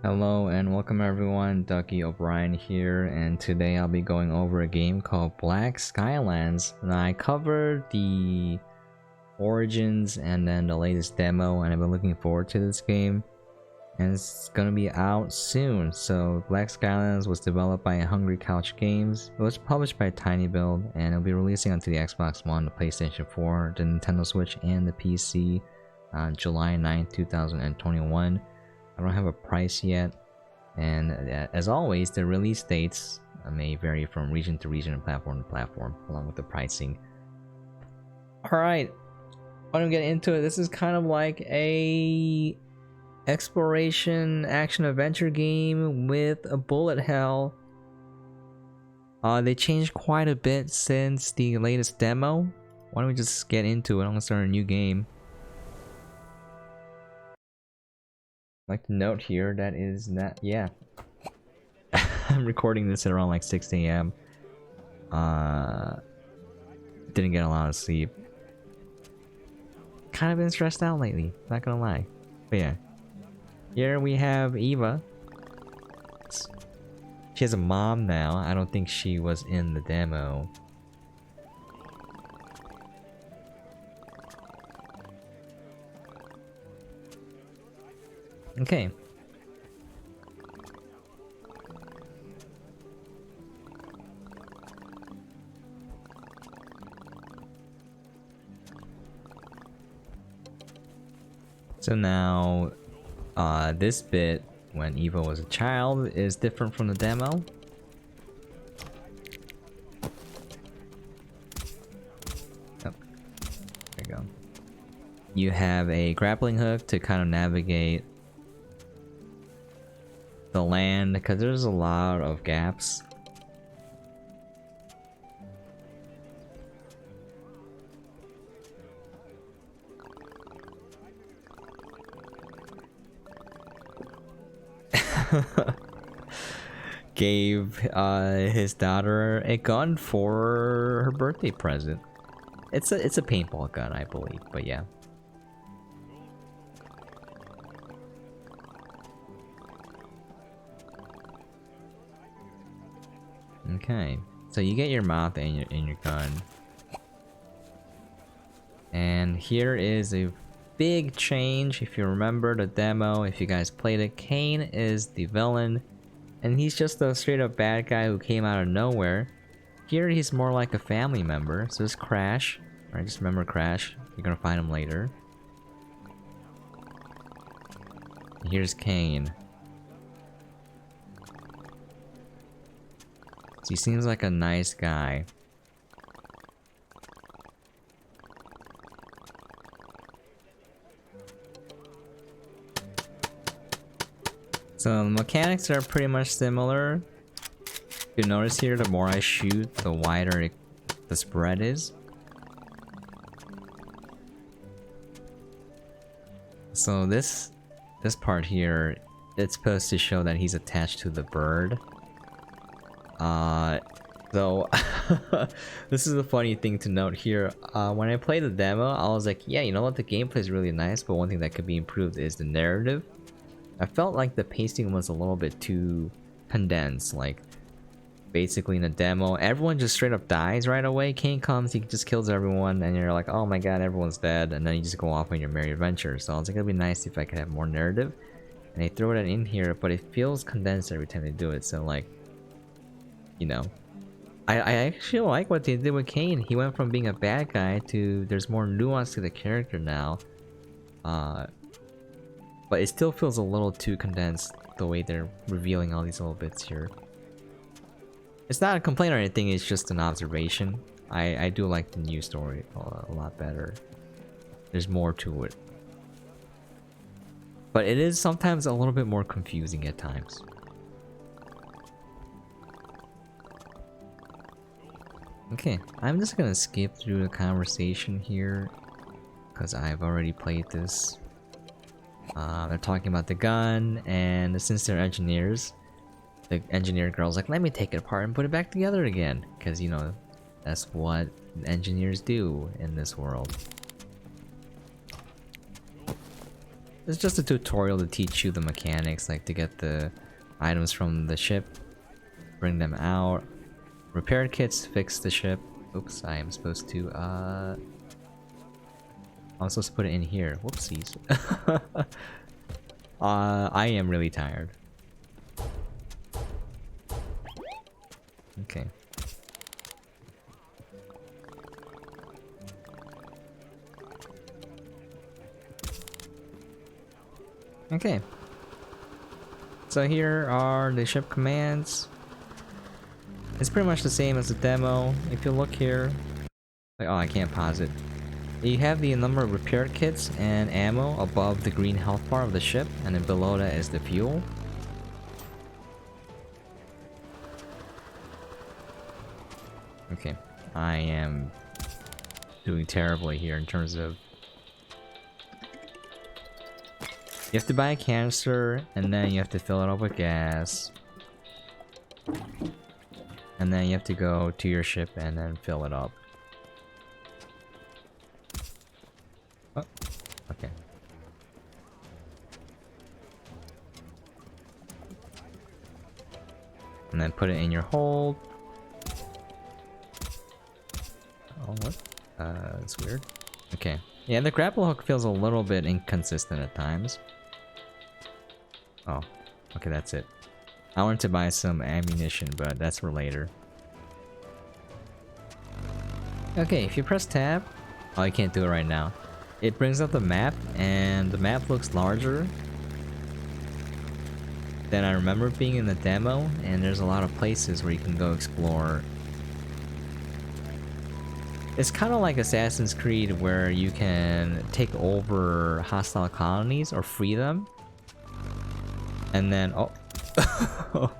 Hello and welcome everyone, duckyobrien here, and today I'll be going over a game called Black Skylands. And I covered the origins and then the latest demo, and I've been looking forward to this game. And it's gonna be out soon. So Black Skylands was developed by Hungry Couch Games. It was published by tinyBuild, and it'll be releasing onto the Xbox One, the PlayStation 4, the Nintendo Switch, and the PC on July 9th, 2021. I don't have a price yet, and as always, the release dates may vary from region to region and platform to platform, along with the pricing. Alright, why don't we get into it? This is kind of like a exploration action adventure game with a bullet hell. They changed quite a bit since the latest demo. Why don't we just get into it? I'm gonna start a new game. I'd like to note here that is not, yeah. I'm recording this at around like 6 AM. Didn't get a lot of sleep. Kind of been stressed out lately, not gonna lie. But yeah. Here we have Eva. She has a mom now. I don't think she was in the demo. Okay. So now, this bit, when Eva was a child, is different from the demo. Oh, there you go. You have a grappling hook to kind of navigate the land, because there's a lot of gaps. Gave his daughter a gun for her birthday present. It's a paintball gun, I believe, but yeah. Okay, so you get your mouth and your gun. And here is a big change. If you remember the demo, if you guys played it, Cain is the villain. And he's just a straight up bad guy who came out of nowhere. Here he's more like a family member. So it's Crash. Alright, just remember Crash. You're gonna find him later. And here's Cain. So he seems like a nice guy. So the mechanics are pretty much similar. You notice here, the more I shoot, the wider the spread is. So this part here, it's supposed to show that he's attached to the bird. So this is a funny thing to note here. When I played the demo, I was like, yeah, you know what, the gameplay is really nice, but one thing that could be improved is the narrative. I felt like the pacing was a little bit too condensed. Like, basically in the demo, everyone just straight up dies right away. Cain comes, he just kills everyone, and you're like, oh my god, everyone's dead, and then you just go off on your merry adventure. So I was like, it'd be nice if I could have more narrative. And they throw it in here, but it feels condensed every time they do it. So like, you know, I actually like what they did with Cain. He went from being a bad guy to there's more nuance to the character now. But it still feels a little too condensed, the way they're revealing all these little bits here. It's not a complaint or anything, it's just an observation. I do like the new story a lot better. There's more to it. But it is sometimes a little bit more confusing at times. Okay, I'm just gonna skip through the conversation here, because I've already played this. They're talking about the gun, and since they're engineers, the engineer girl's like, let me take it apart and put it back together again. Because, you know, that's what engineers do in this world. it's just a tutorial to teach you the mechanics, like to get the items from the ship, bring them out, repair kits, fix the ship. Oops, I am supposed to I'm supposed to put it in here. Whoopsies. I am really tired. Okay. Okay. So here are the ship commands. It's pretty much the same as the demo. If you look here, like, oh, I can't pause it. You have the number of repair kits and ammo above the green health bar of the ship, and then below that is the fuel. Okay, I am doing terribly here in terms of... You have to buy a canister, and then you have to fill it up with gas. And then you have to go to your ship and then fill it up. Oh, okay. And then put it in your hold. Oh, what? That's weird. Okay. Yeah, the grapple hook feels a little bit inconsistent at times. Oh, okay, that's it. I wanted to buy some ammunition, but that's for later. Okay, if you press tab... Oh, you can't do it right now. It brings up the map, and the map looks larger than I remember being in the demo, and there's a lot of places where you can go explore. It's kind of like Assassin's Creed, where you can take over hostile colonies or free them. And then... oh,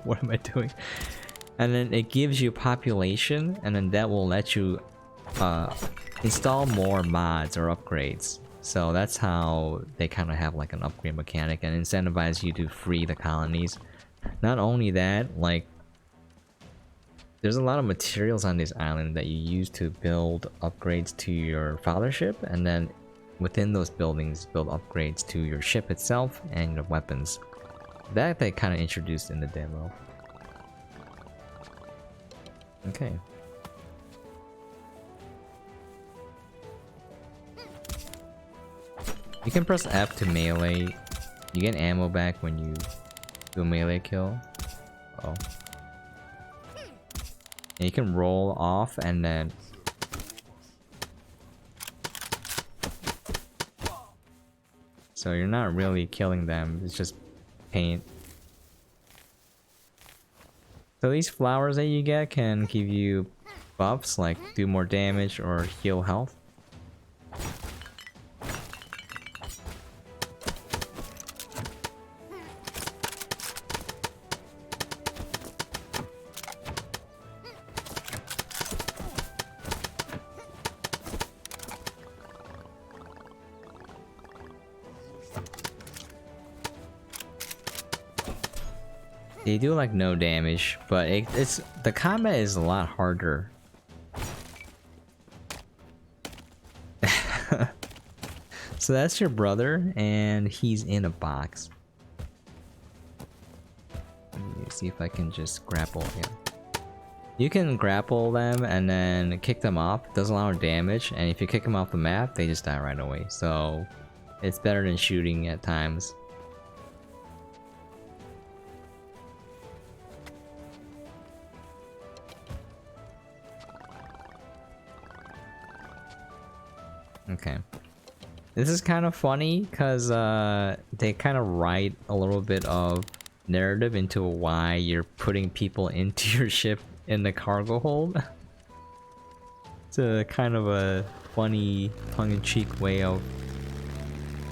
what am I doing? And then it gives you population, and then that will let you install more mods or upgrades. So that's how they kind of have like an upgrade mechanic and incentivize you to free the colonies. Not only that, like, there's a lot of materials on this island that you use to build upgrades to your fathership, and then within those buildings build upgrades to your ship itself and your weapons. That they kind of introduced in the demo. Okay. You can press F to melee. You get ammo back when you do a melee kill. Oh. And you can roll off and then... So you're not really killing them, it's just paint. So these flowers that you get can give you buffs, like do more damage or heal health. They do like no damage, but it's the combat is a lot harder. So that's your brother, and he's in a box. Let me see if I can just grapple him. You can grapple them and then kick them off. It does a lot of damage, and if you kick them off the map, they just die right away. So it's better than shooting at times. Okay. This is kind of funny because they kind of write a little bit of narrative into why you're putting people into your ship in the cargo hold. It's a kind of a funny tongue-in-cheek way of,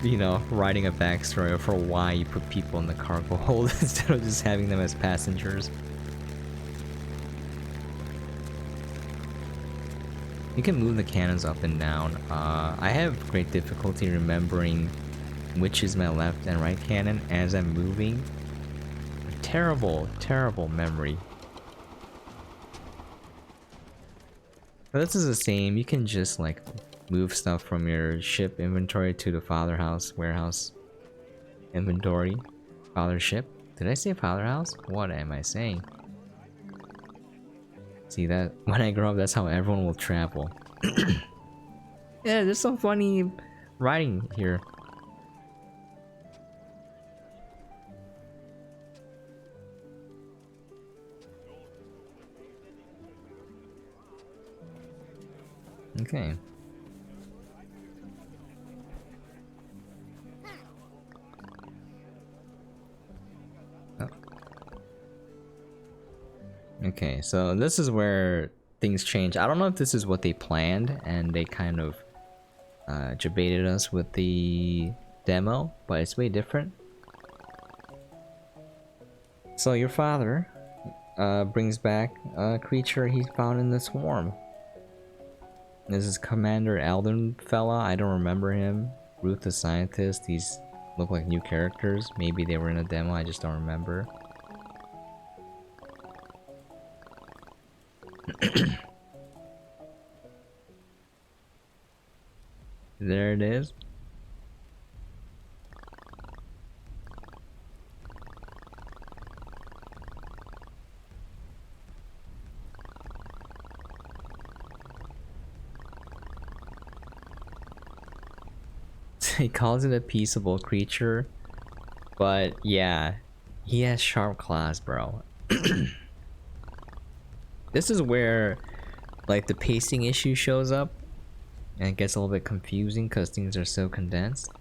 you know, writing a backstory for why you put people in the cargo hold instead of just having them as passengers. You can move the cannons up and down. I have great difficulty remembering which is my left and right cannon as I'm moving. Terrible, terrible memory. But this is the same. You can just like move stuff from your ship inventory to the father house warehouse. Inventory. Father ship. Did I say father house? What am I saying? See that? When I grow up, that's how everyone will travel. Yeah, there's some funny writing here. Okay. Oh. Okay, so this is where things change. I don't know if this is what they planned and they kind of debated us with the demo, but it's way different. So your father brings back a creature he found in the swarm. This is Commander Alden fella. I don't remember him. Ruth the scientist. These look like new characters. Maybe they were in a demo. I just don't remember. There it is. He calls it a peaceable creature, but yeah, he has sharp claws, bro. This is where like the pacing issue shows up and it gets a little bit confusing because things are so condensed.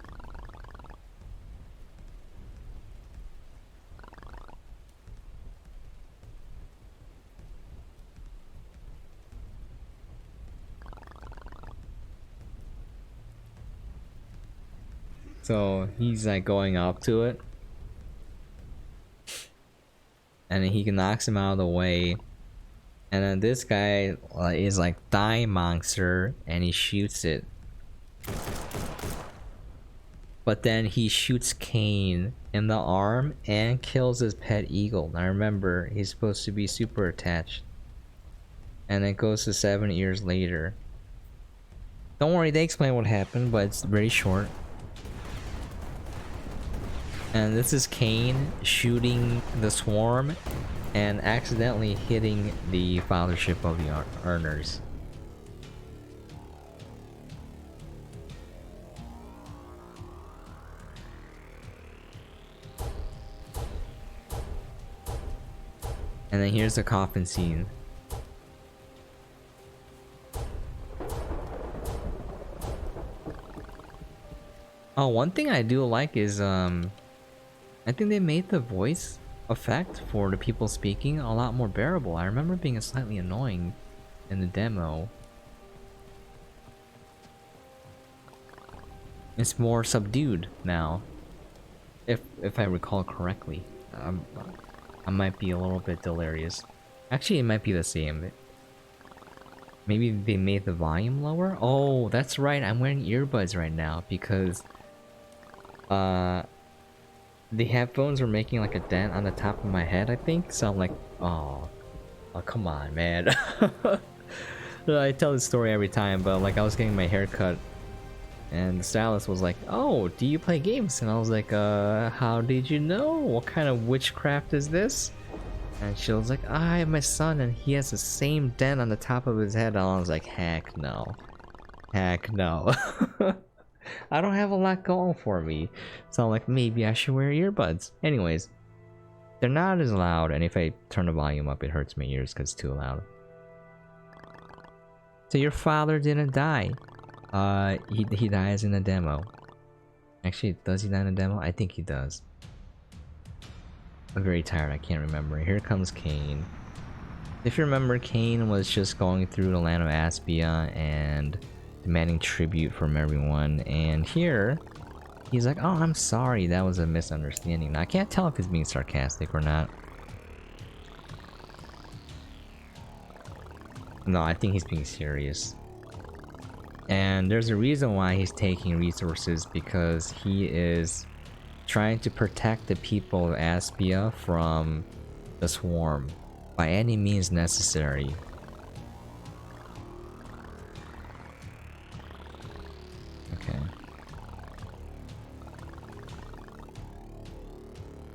So he's like going up to it, and then he knocks him out of the way, and then this guy is like die monster, and he shoots it. But then he shoots Kane in the arm and kills his pet eagle. Now remember, he's supposed to be super attached. And it goes to 7 years later. Don't worry, they explain what happened, but it's very short. And this is Kane shooting the swarm and accidentally hitting the fathership of the earners. And then here's the coffin scene. Oh, one thing I do like is I think they made the voice effect for the people speaking a lot more bearable. I remember being slightly annoying in the demo. It's more subdued now, if I recall correctly. I might be a little bit delirious. Actually, it might be the same. Maybe they made the volume lower? Oh, that's right. I'm wearing earbuds right now because the headphones were making like a dent on the top of my head, I think. So I'm like, oh come on, man. I tell this story every time, but like I was getting my hair cut and the stylist was like, oh, do you play games? And I was like, how did you know? What kind of witchcraft is this? And she was like, I have my son and he has the same dent on the top of his head. And I was like, heck no. Heck no. I don't have a lot going for me. So I'm like, maybe I should wear earbuds. Anyways, they're not as loud, and if I turn the volume up, it hurts my ears because it's too loud. So your father didn't die. He dies in the demo. Actually, does he die in the demo? I think he does. I'm very tired, I can't remember. Here comes Kane. If you remember, Kane was just going through the land of Aspia and demanding tribute from everyone, and here he's like, oh, I'm sorry, that was a misunderstanding. Now, I can't tell if he's being sarcastic or not. No, I think he's being serious. And there's a reason why he's taking resources, because he is trying to protect the people of Aspia from the swarm by any means necessary. Okay.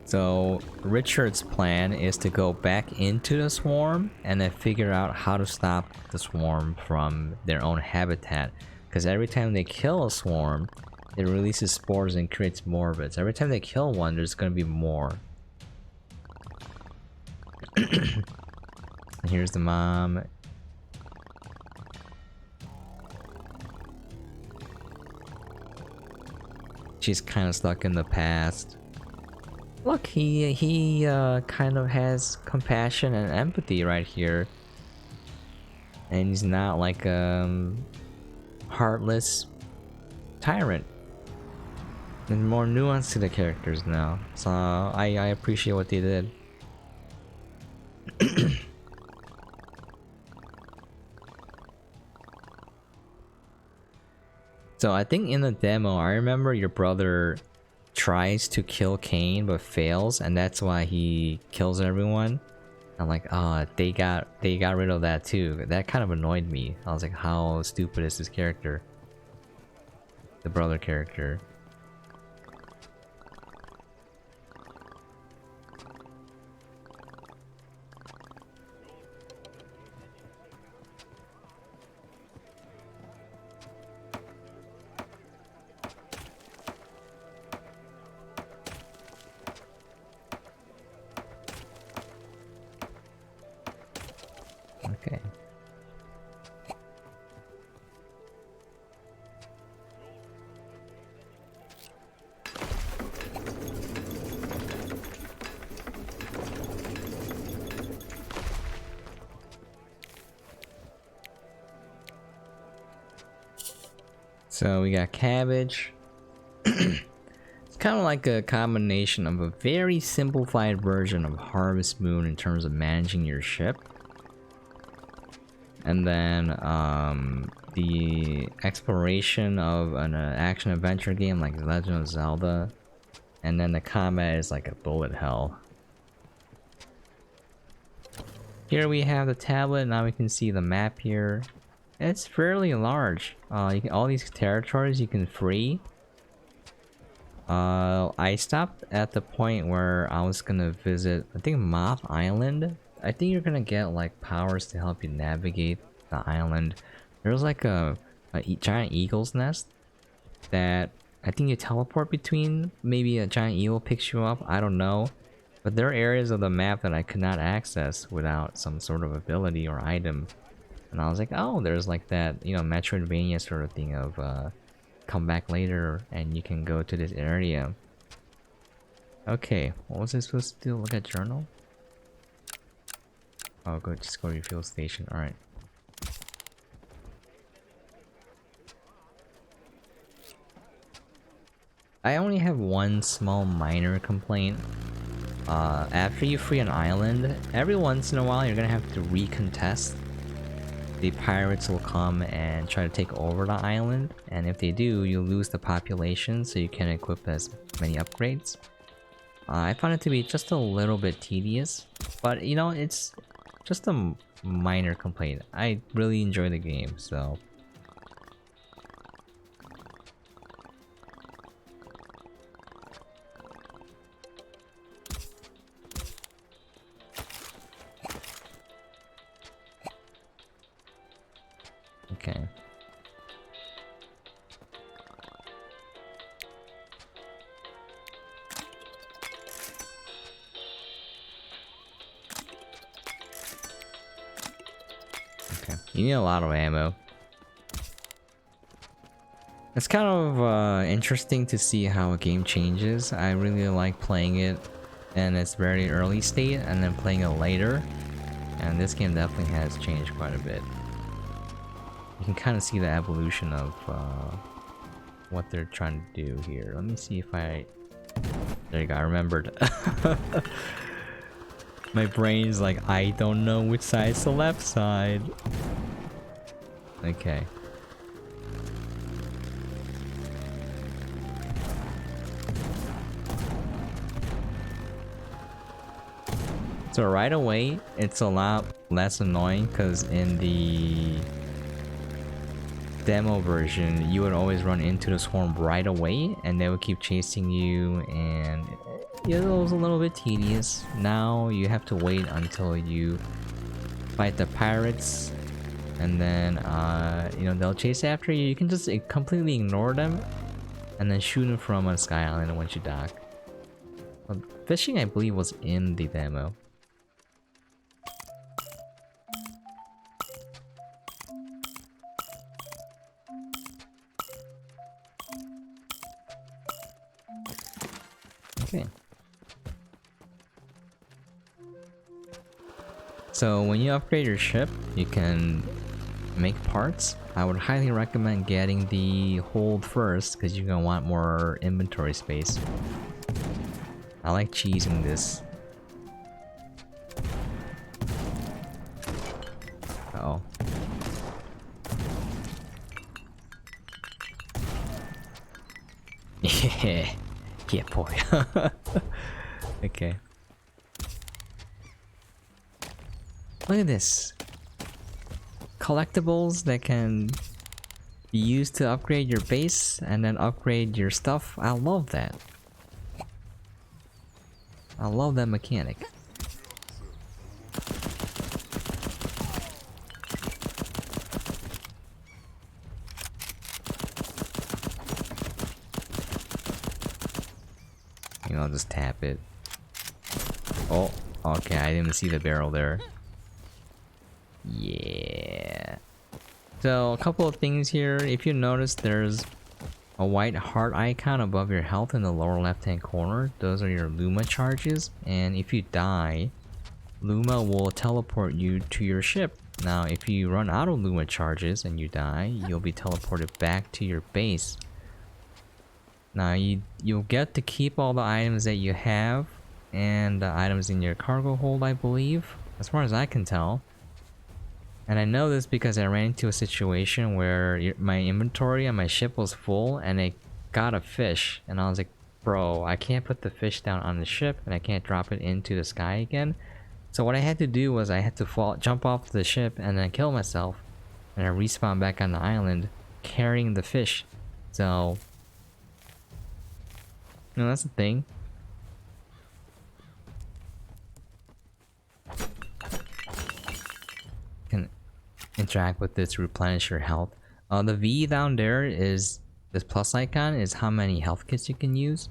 So Richard's plan is to go back into the swarm and then figure out how to stop the swarm from their own habitat. Because every time they kill a swarm, it releases spores and creates more of it. So every time they kill one, there's gonna be more. And here's the mom. She's kind of stuck in the past. Look, he kind of has compassion and empathy right here, and he's not like a heartless tyrant. There's more nuance to the characters now, so I appreciate what they did. So I think in the demo, I remember your brother tries to kill Cain but fails, and that's why he kills everyone. I'm like, they got rid of that too. That kind of annoyed me. I was like, how stupid is this character? The brother character. Okay. So we got cabbage. It's kind of like a combination of a very simplified version of Harvest Moon in terms of managing your ship. And then the exploration of an action adventure game like Legend of Zelda. And then the combat is like a bullet hell. Here we have the tablet. Now we can see the map here. It's fairly large. All these territories you can free. I stopped at the point where I was gonna visit, I think, Moth Island. I think you're gonna get like powers to help you navigate the island. There's like a giant eagle's nest that I think you teleport between. Maybe a giant eagle picks you up. I don't know. But there are areas of the map that I could not access without some sort of ability or item. And I was like, oh, there's like that, you know, Metroidvania sort of thing of come back later and you can go to this area. Okay, what was I supposed to do? Look at journal? Oh, just go to your fuel station. Alright. I only have one small minor complaint. After you free an island, every once in a while you're gonna have to recontest. The pirates will come and try to take over the island, and if they do, you'll lose the population, so you can't equip as many upgrades. I found it to be just a little bit tedious, but you know, it's just a minor complaint. I really enjoy the game, so... Okay. Okay. You need a lot of ammo. It's kind of interesting to see how a game changes. I really like playing it in its very early state and then playing it later. And this game definitely has changed quite a bit. You can kind of see the evolution of what they're trying to do here. Let me see if I... There you go, I remembered. My brain's like, I don't know which side's the left side. Okay. So right away, it's a lot less annoying because in the demo version, you would always run into the swarm right away and they would keep chasing you, and Yeah, it was a little bit tedious. Now you have to wait until you fight the pirates, and then you know, they'll chase after you. You can just completely ignore them and then shoot them from a Sky Island once you dock. Well, fishing, I believe, was in the demo. Okay. So when you upgrade your ship, you can make parts. I would highly recommend getting the hold first because you're gonna want more inventory space. I like cheesing this. Uh oh. Yeah, yeah, boy. Okay. Look at this. Collectibles that can be used to upgrade your base and then upgrade your stuff. I love that. I love that mechanic. You know, I'll just tap it. Oh, okay, I didn't see the barrel there. Yeah. So, a couple of things here. If you notice, there's a white heart icon above your health in the lower left-hand corner. Those are your Luma charges. And if you die, Luma will teleport you to your ship. Now, if you run out of Luma charges and you die, you'll be teleported back to your base. Now, you'll get to keep all the items that you have and the items in your cargo hold, I believe, as far as I can tell. And I know this because I ran into a situation where my inventory on my ship was full and I got a fish. And I was like, bro, I can't put the fish down on the ship and I can't drop it into the sky again. So what I had to do was I had to jump off the ship and then kill myself. And I respawned back on the island carrying the fish. So, you know, that's the thing. Interact with this to replenish your health. The V down there is this plus icon is how many health kits you can use.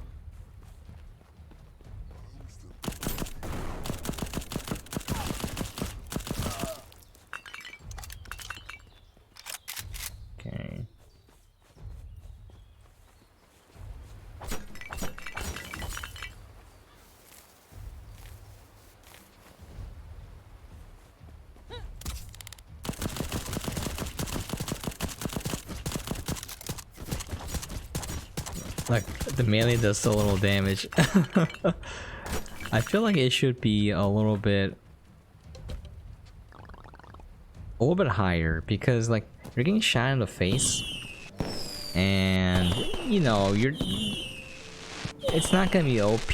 Okay. Like, the melee does so little damage. I feel like it should be a little bit higher because, like, you're getting shot in the face and, you know, it's not gonna be OP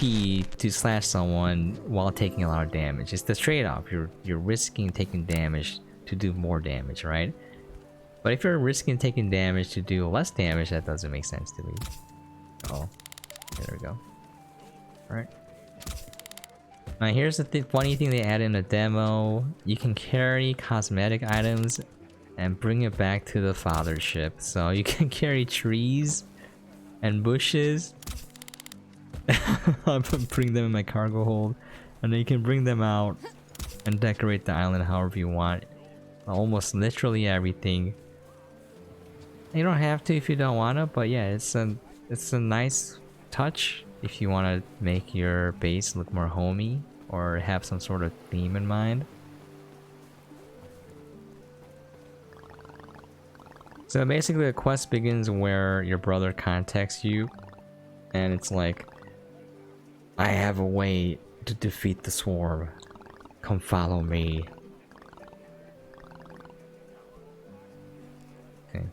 to slash someone while taking a lot of damage. It's the trade-off. You're risking taking damage to do more damage, right? But if you're risking taking damage to do less damage, that doesn't make sense to me. Oh, there we go. Alright. Now here's the funny thing they added in the demo. You can carry cosmetic items and bring it back to the father ship. So you can carry trees and bushes. I'll bring them in my cargo hold. And then you can bring them out and decorate the island however you want. Almost literally everything. You don't have to if you don't want to, but yeah, it's a nice touch if you want to make your base look more homey or have some sort of theme in mind. So basically the quest begins where your brother contacts you and it's like, I have a way to defeat the swarm. Come follow me. Okay.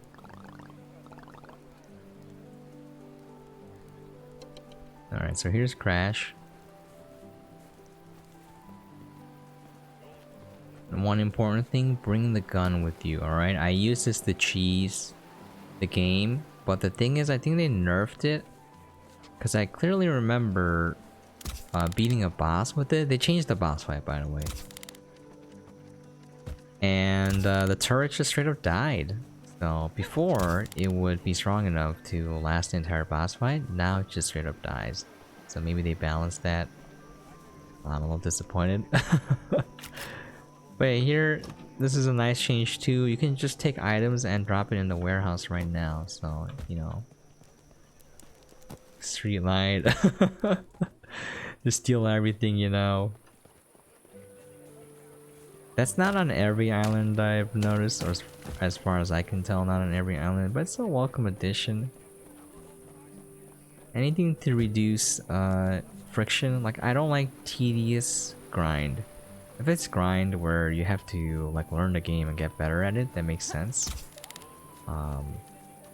Alright, so here's Crash. And one important thing, bring the gun with you, alright? I use this to cheese the game, but the thing is, I think they nerfed it. Because I clearly remember beating a boss with it. They changed the boss fight, by the way. And the turret just straight up died. So before, it would be strong enough to last the entire boss fight. Now it just straight up dies. So maybe they balanced that. I'm a little disappointed. But here, this is a nice change too. You can just take items and drop it in the warehouse right now. So, you know. Street light. Just steal everything, you know. That's not on every island I've noticed, or as far as I can tell, not on every island, but it's a welcome addition. Anything to reduce friction. Like, I don't like tedious grind. If it's grind where you have to like learn the game and get better at it, that makes sense.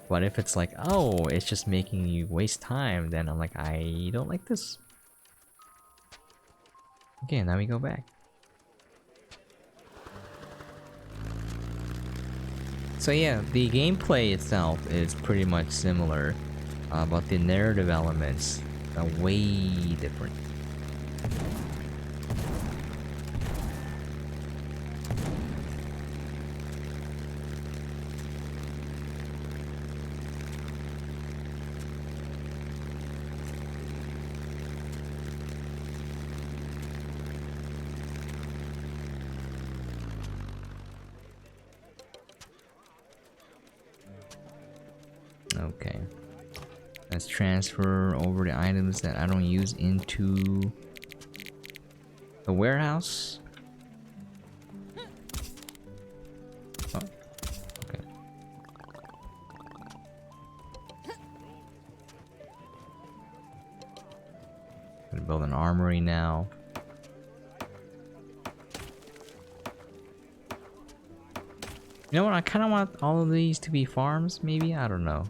But if it's like, oh, it's just making you waste time, then I'm like, I don't like this. Okay, now we go back. So yeah, the gameplay itself is pretty much similar, but the narrative elements are way different. Okay, let's transfer over the items that I don't use into the warehouse. Oh, okay. Gonna build an armory now. You know what? I kind of want all of these to be farms, maybe? I don't know.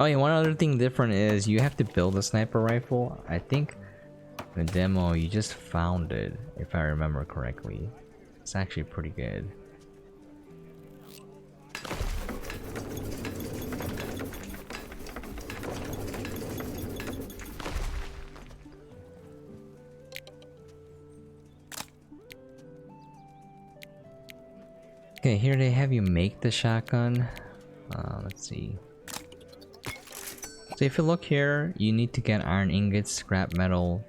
Oh yeah, one other thing different is you have to build a sniper rifle. I think in the demo you just found it, if I remember correctly. It's actually pretty good. Okay, here they have you make the shotgun. Let's see. So if you look here, you need to get iron ingots, scrap metal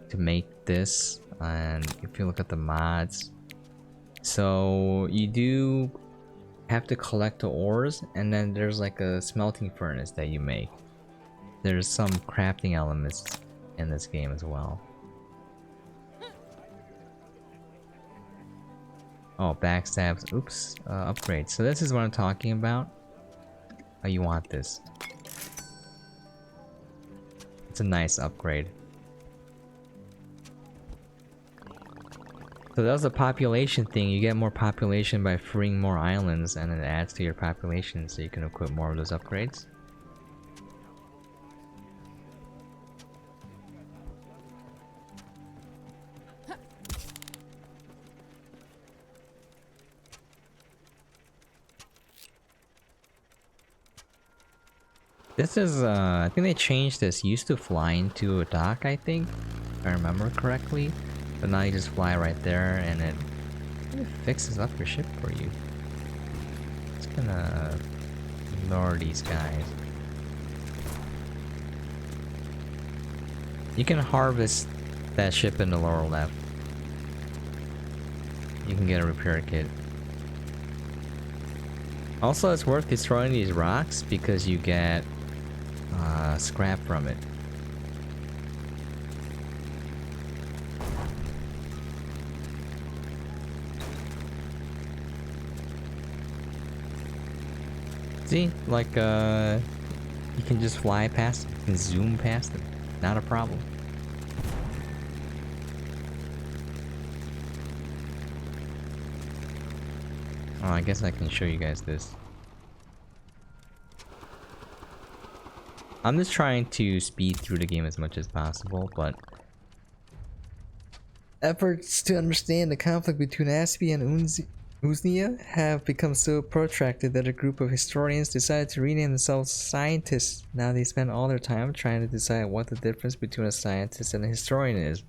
to make this. And if you look at the mods, so you do have to collect the ores, and then there's like a smelting furnace that you make. There's some crafting elements in this game as well. Oh, backstabs. Oops. Upgrade. So this is what I'm talking about. Oh, you want this. It's a nice upgrade. So that was a population thing. You get more population by freeing more islands, and it adds to your population so you can equip more of those upgrades. This is, I think they changed this. You used to fly into a dock, I think, if I remember correctly. But now you just fly right there, and it fixes up your ship for you. Just gonna ignore these guys. You can harvest that ship in the lower left. You can get a repair kit. Also, it's worth destroying these rocks because you get scrap from it. See, like you can just fly past, you can zoom past it, not a problem. Oh, I guess I can show you guys this. I'm just trying to speed through the game as much as possible, but efforts to understand the conflict between Aspie and Unzi Usnia have become so protracted that a group of historians decided to rename themselves scientists. Now they spend all their time trying to decide what the difference between a scientist and a historian is.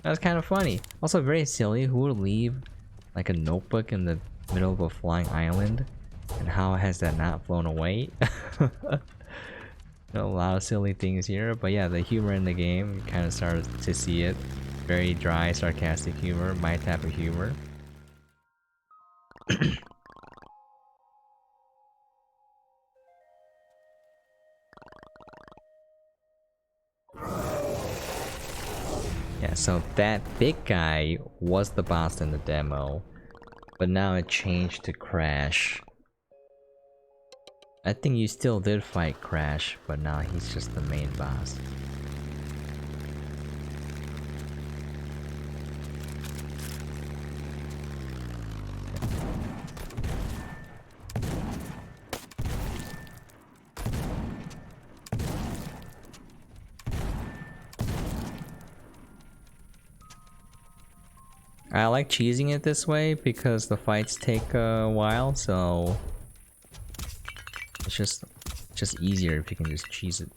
That's kind of funny. Also very silly. Who would leave like a notebook in the middle of a flying island? And how has that not flown away? A lot of silly things here, but yeah, the humor in the game, you kind of started to see it. Very dry, sarcastic humor, my type of humor. Yeah, so that big guy was the boss in the demo, but now it changed to Crash. I think you still did fight Crash, but now he's just the main boss. I like cheesing it this way because the fights take a while, so it's just easier if you can just cheese it.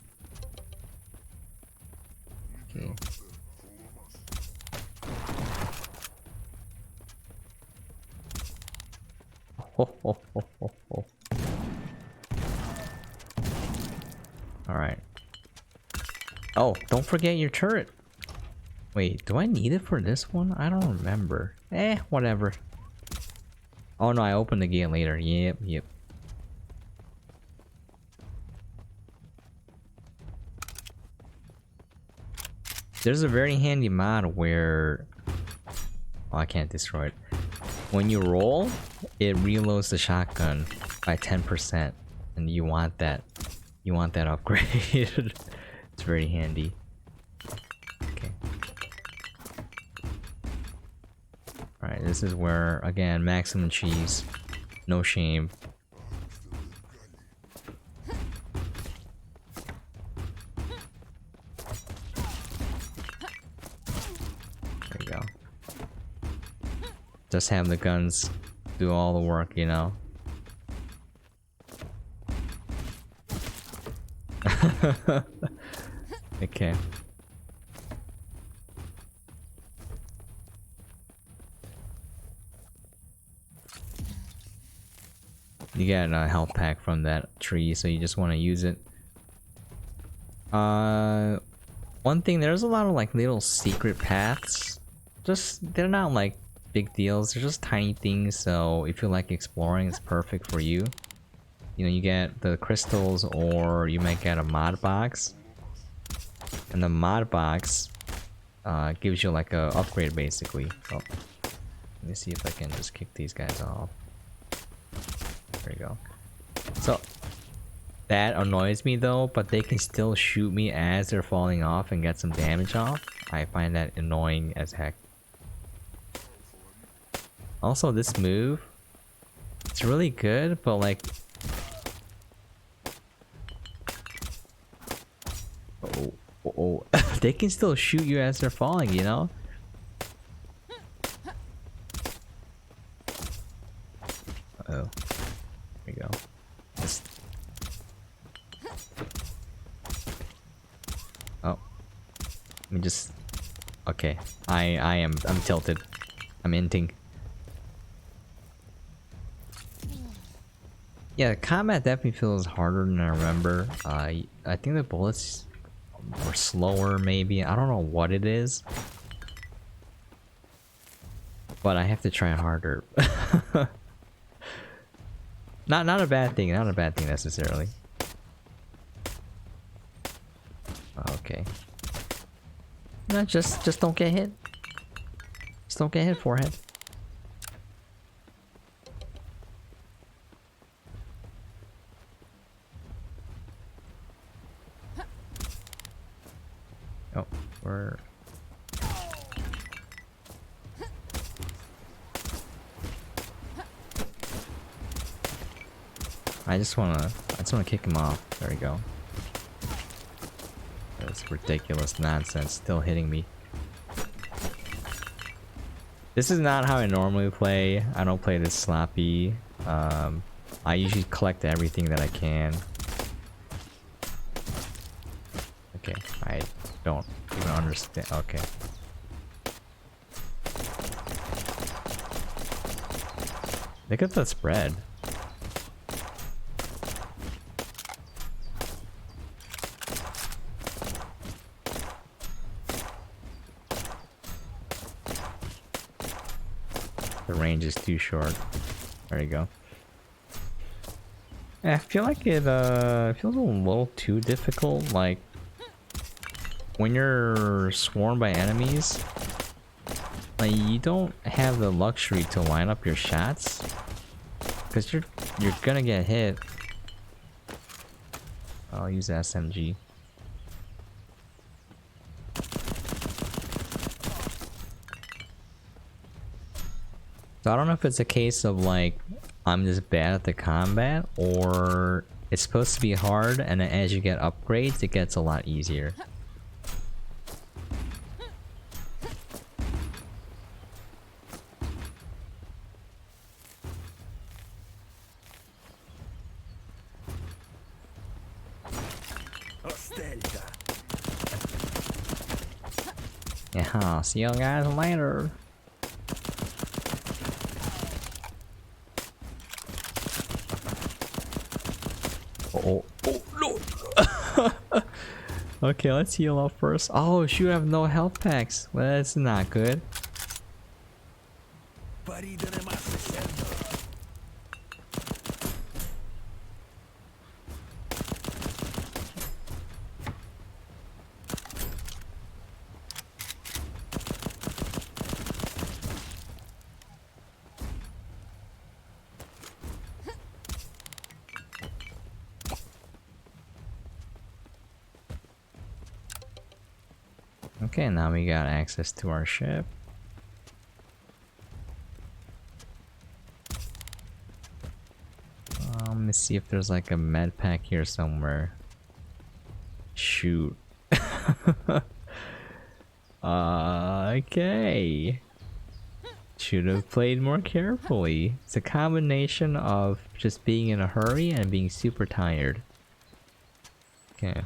Okay. Alright. Oh, don't forget your turret. Wait, do I need it for this one? I don't remember. Whatever. Oh no, I opened the gate later. Yep. There's a very handy mod where... Oh, I can't destroy it. When you roll, it reloads the shotgun by 10%. And you want that. You want that upgrade. It's very handy. Okay. Alright, this is where, again, maximum cheese. No shame. There you go. Just have the guns do all the work, you know? Okay. You get a health pack from that tree, so you just want to use it. One thing, there's a lot of like little secret paths. They're not like big deals, they're just tiny things, so if you like exploring, it's perfect for you. You know, you get the crystals, or you might get a mod box. And the mod box gives you like a upgrade basically. Oh, let me see if I can just kick these guys off. There you go. So that annoys me though, but they can still shoot me as they're falling off and get some damage off. I find that annoying as heck. Also, this move, it's really good, but like... Oh. They can still shoot you as they're falling, you know? Uh-oh. There we go. Oh. Let me just... Okay. I'm tilted. I'm inting. Yeah, combat definitely feels harder than I remember. I think the bullets or slower maybe. I don't know what it is, but I have to try harder. Not a bad thing, not a bad thing necessarily. Okay. No, just don't get hit. Just don't get hit, forehead. Oh, we're... I just wanna kick him off. There we go. That's ridiculous nonsense, still hitting me. This is not how I normally play. I don't play this sloppy. I usually collect everything that I can. Okay, I don't even understand. Okay. Look at the spread. The range is too short. There you go. I feel like it feels a little too difficult. Like when you're swarmed by enemies, like you don't have the luxury to line up your shots because you're gonna get hit. I'll use the SMG. So I don't know if it's a case of like I'm just bad at the combat, or it's supposed to be hard and then as you get upgrades it gets a lot easier. Yeah, see you guys later. Oh no. Okay, let's heal up first. Oh shoot, I have no health packs. Well, that's not good. Okay, now we got access to our ship. Let me see if there's like a med pack here somewhere. Shoot. Okay. Should have played more carefully. It's a combination of just being in a hurry and being super tired. Okay.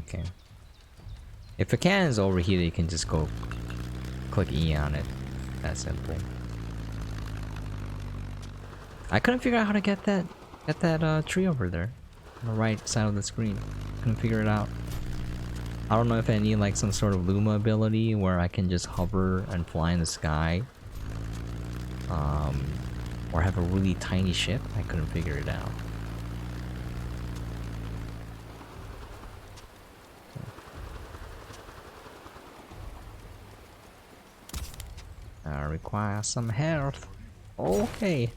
Okay. If a cannon is overheated, you can just go click E on it. That's simple. I couldn't figure out how to get that tree over there on the right side of the screen. Couldn't figure it out. I don't know if I need like some sort of Luma ability where I can just hover and fly in the sky. Or have a really tiny ship. I couldn't figure it out. I require some health. Okay.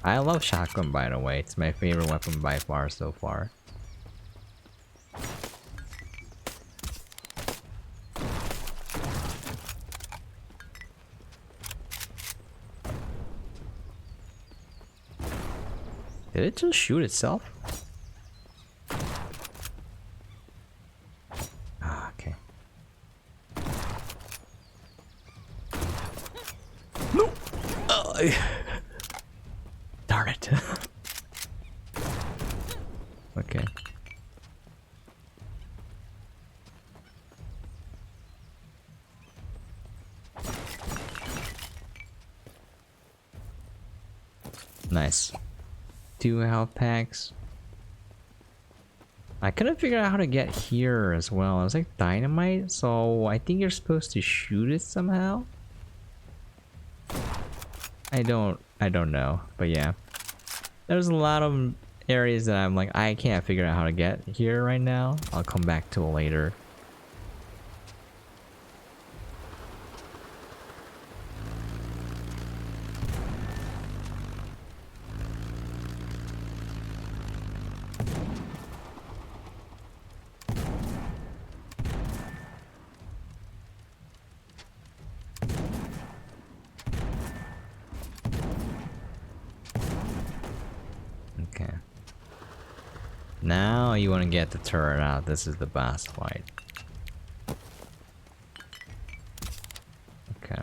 I love shotgun, by the way. It's my favorite weapon by far so far. Did it just shoot itself? Ah, okay. No! Darn it. Okay. Nice. 2 health packs. I couldn't figure out how to get here as well. It was like dynamite, so I think you're supposed to shoot it somehow. I don't know, but yeah. There's a lot of areas that I'm like, I can't figure out how to get here right now. I'll come back to it later. Now you want to get the turret out. This is the boss fight. Okay.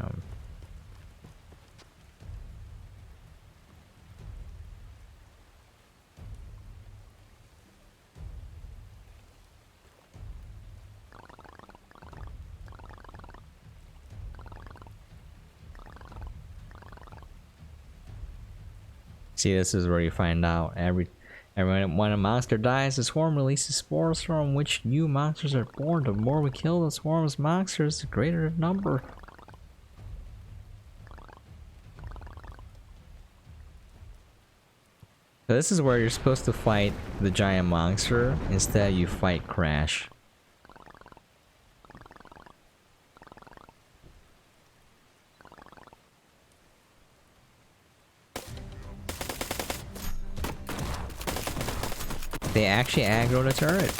See, this is where you find out when a monster dies, the swarm releases spores from which new monsters are born. The more we kill the swarm's monsters, the greater the number. So this is where you're supposed to fight the giant monster. Instead, you fight Crash. They actually aggro the turret.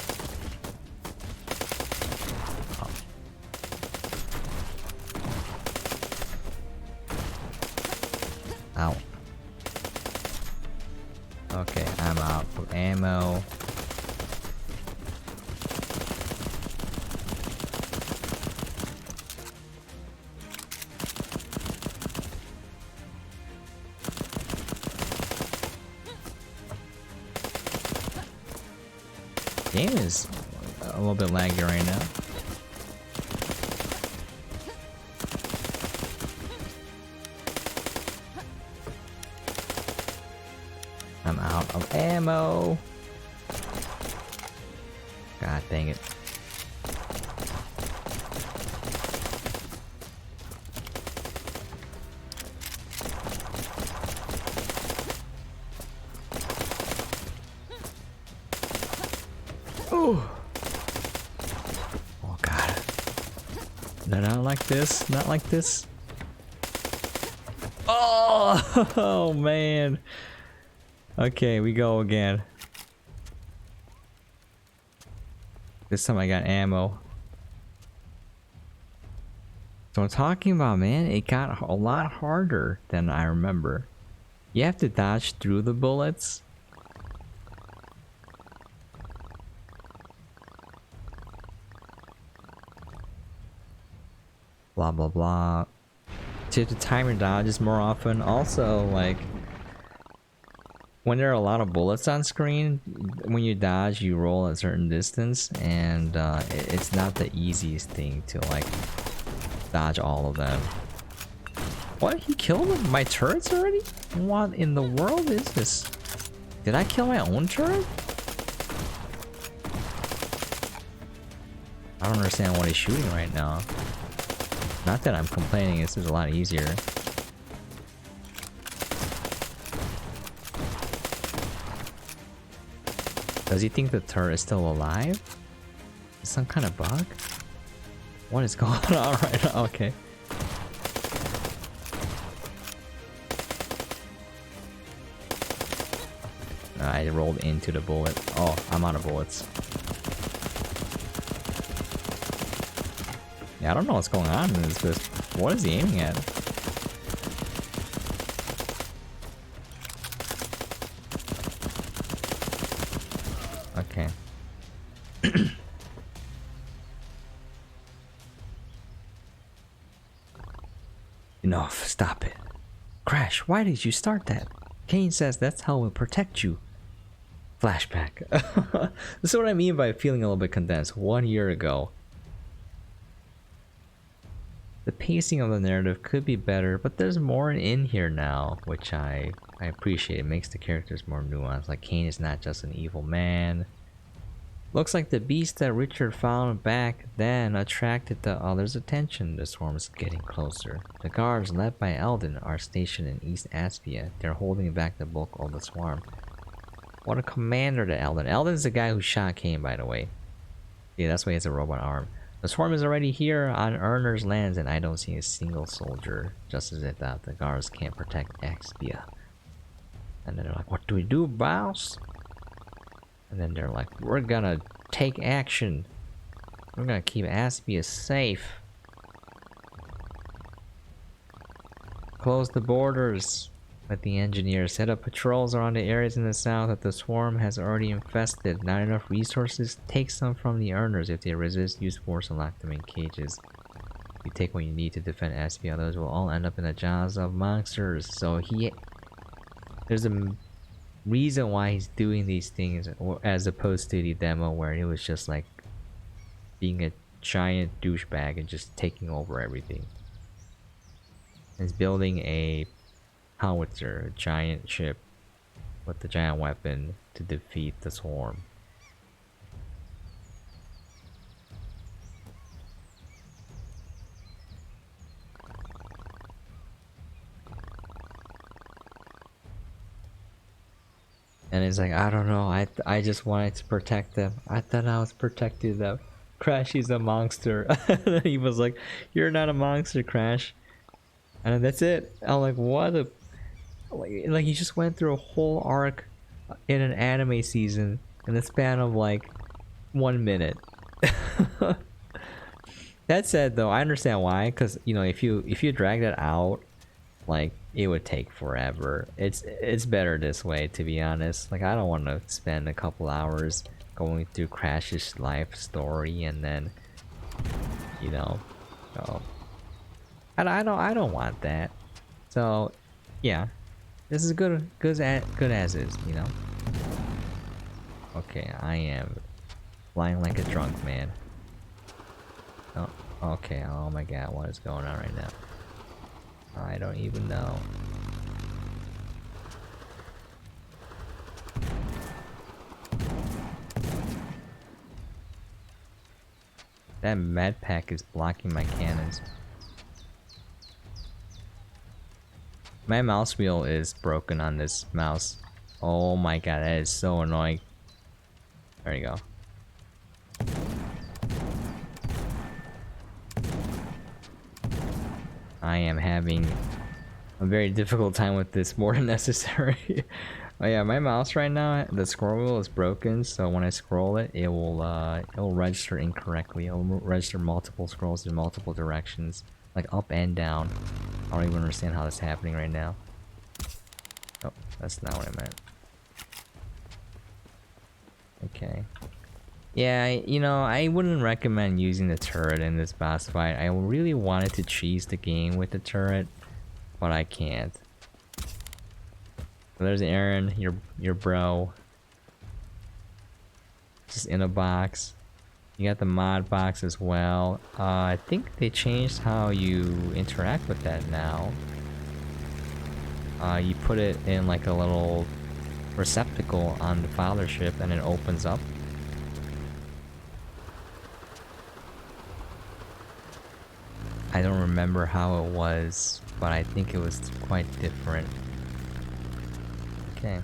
Oh. Ow. Okay, I'm out of ammo. Game is a little bit laggy right now. I'm out of ammo. God dang it. Oh god. No, not like this. Not like this. Oh man. Okay, we go again. This time I got ammo. So I'm talking about, man, it got a lot harder than I remember. You have to dodge through the bullets. Blah blah blah. You have to time your dodges more often. Also, like, when there are a lot of bullets on screen, when you dodge, you roll a certain distance, and it's not the easiest thing to, like, dodge all of them. What? He killed my turrets already? What in the world is this? Did I kill my own turret? I don't understand what he's shooting right now. Not that I'm complaining, this is a lot easier. Does he think the turret is still alive? Is some kind of bug? What is going on right now? Okay. I rolled into the bullet. Oh, I'm out of bullets. Yeah, I don't know what's going on in this. What is he aiming at? Okay. Enough, stop it. Crash, why did you start that? Kane says that's how we'll protect you. Flashback. This is what I mean by feeling a little bit condensed. 1 year ago. The pacing of the narrative could be better, but there's more in here now, which I appreciate. It makes the characters more nuanced. Like, Kane is not just an evil man. Looks like the beast that Richard found back then attracted the others' attention. The swarm is getting closer. The guards, led by Eldon, are stationed in East Aspia. They're holding back the bulk of the swarm. What a commander to Eldon. Eldon's the guy who shot Kane, by the way. Yeah, that's why he has a robot arm. The swarm is already here on Erner's lands, and I don't see a single soldier. Just as I thought, the guards can't protect Aspia. And then they're like, what do we do, boss? And then they're like, we're gonna take action. We're gonna keep Aspia safe. Close the borders. But the engineers set up patrols around the areas in the south that the swarm has already infested. Not enough resources, take some from the earners. If they resist, use force and lock them in cages. You take what you need to defend SP, others will all end up in the jaws of monsters. So there's a reason why he's doing these things, as opposed to the demo where he was just like being a giant douchebag and just taking over everything. He's building a howitzer, a giant ship with the giant weapon to defeat the swarm. And it's like, I don't know, I just wanted to protect them. I thought I was protecting them. Crash, he's a monster. He was like, you're not a monster, Crash. And that's it. I'm like, what a... Like, he just went through a whole arc in an anime season in the span of like 1 minute. That said, though, I understand why, because you know, if you drag that out, like, it would take forever. It's better this way, to be honest. Like, I don't want to spend a couple hours going through Crash's life story and then, you know, so I don't want that. So yeah, this is good as is, you know. Okay, I am flying like a drunk man. Oh, okay. Oh my god, what is going on right now? I don't even know. That med pack is blocking my cannons. My mouse wheel is broken on this mouse. Oh my god, that is so annoying. There you go. I am having a very difficult time with this, more than necessary. Oh yeah, my mouse right now, the scroll wheel is broken, so when I scroll it, it will register incorrectly. It'll register multiple scrolls in multiple directions, like up and down. I don't even understand how that's happening right now. Oh, that's not what I meant. Okay. Yeah, you know, I wouldn't recommend using the turret in this boss fight. I really wanted to cheese the game with the turret, but I can't. So there's Aaron, your bro. Just in a box. You got the mod box as well. I think they changed how you interact with that now. You put it in like a little receptacle on the father ship and it opens up. I don't remember how it was, but I think it was quite different. Okay.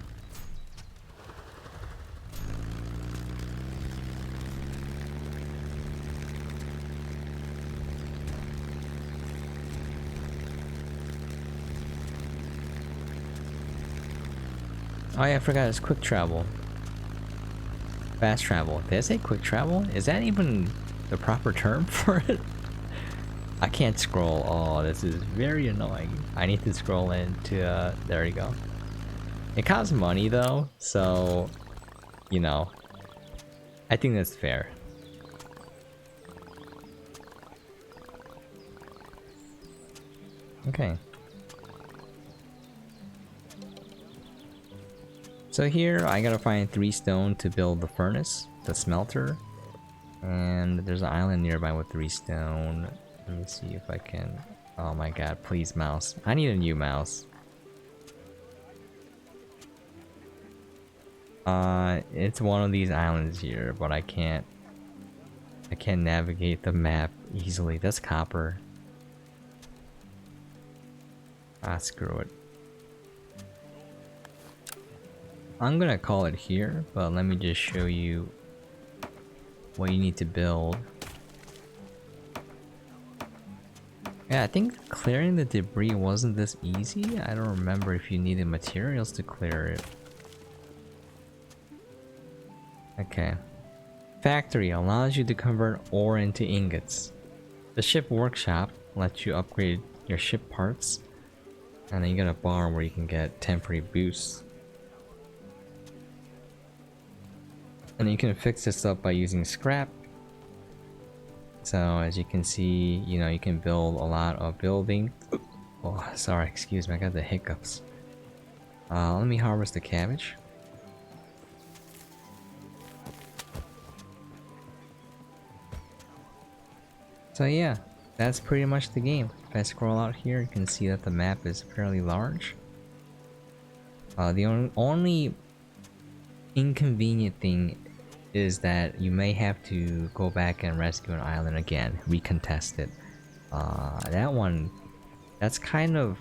Oh yeah, I forgot it's quick travel. Fast travel. Did I say quick travel? Is that even the proper term for it? I can't scroll. Oh, this is very annoying. I need to scroll into, there you go. It costs money though, so, you know, I think that's fair. Okay. So here, I gotta find 3 stone to build the furnace, the smelter. And there's an island nearby with 3 stone. Let me see if I can... Oh my god, please mouse. I need a new mouse. It's one of these islands here, but I can't navigate the map easily. That's copper. Ah, screw it. I'm gonna call it here, but let me just show you what you need to build. Yeah, I think clearing the debris wasn't this easy. I don't remember if you needed materials to clear it. Okay. Factory allows you to convert ore into ingots. The ship workshop lets you upgrade your ship parts. And then you got a bar where you can get temporary boosts. And you can fix this up by using scrap. So as you can see, you know, you can build a lot of building. Oh, sorry, excuse me, I got the hiccups. Let me harvest the cabbage. So yeah, that's pretty much the game. If I scroll out here, you can see that the map is fairly large. The only inconvenient thing is that you may have to go back and rescue an island again, recontest it. That one, that's kind of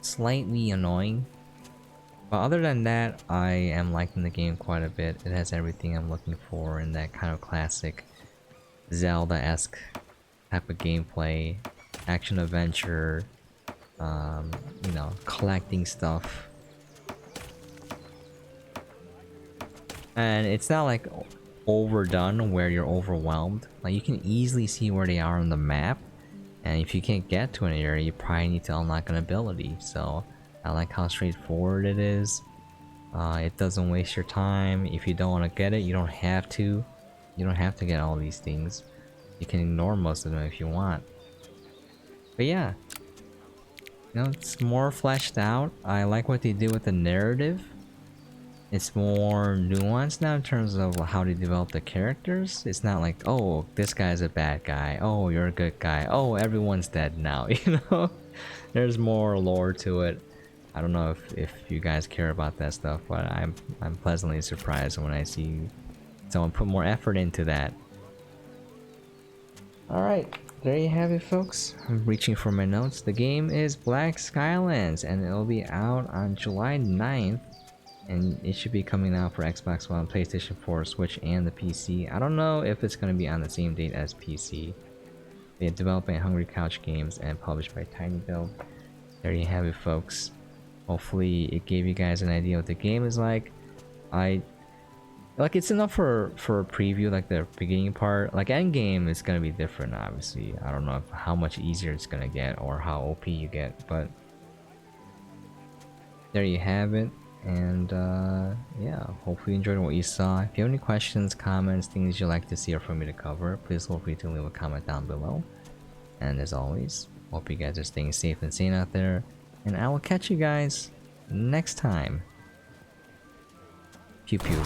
slightly annoying. But other than that, I am liking the game quite a bit. It has everything I'm looking for in that kind of classic Zelda-esque type of gameplay, action adventure, you know, collecting stuff. And it's not like overdone where you're overwhelmed. Like you can easily see where they are on the map, and if you can't get to an area, you probably need to unlock an ability. So I like how straightforward it is. It doesn't waste your time. If you don't want to get it, you don't have to. You don't have to get all these things. You can ignore most of them if you want. But yeah, you know, it's more fleshed out. I like what they did with the narrative. It's more nuanced now in terms of how they develop the characters. It's not like, oh, this guy's a bad guy. Oh, you're a good guy. Oh, everyone's dead now. You know, there's more lore to it. I don't know if you guys care about that stuff, but I'm pleasantly surprised when I see someone put more effort into that. Alright, there you have it, folks. I'm reaching for my notes. The game is Black Skylands, and it'll be out on July 9th. And it should be coming out for Xbox One, PlayStation 4, Switch, and the PC. I don't know if it's going to be on the same date as PC. They're developed by Hungry Couch Games and published by tinyBuild. There you have it, folks. Hopefully it gave you guys an idea what the game is like. Like, it's enough for a preview, like the beginning part. Like, endgame is gonna be different, obviously. I don't know how much easier it's gonna get or how OP you get, but there you have it. And yeah, hopefully you enjoyed what you saw. If you have any questions, comments, things you'd like to see or for me to cover, please feel free to leave a comment down below. And as always, hope you guys are staying safe and sane out there, and I will catch you guys next time. Pew pew.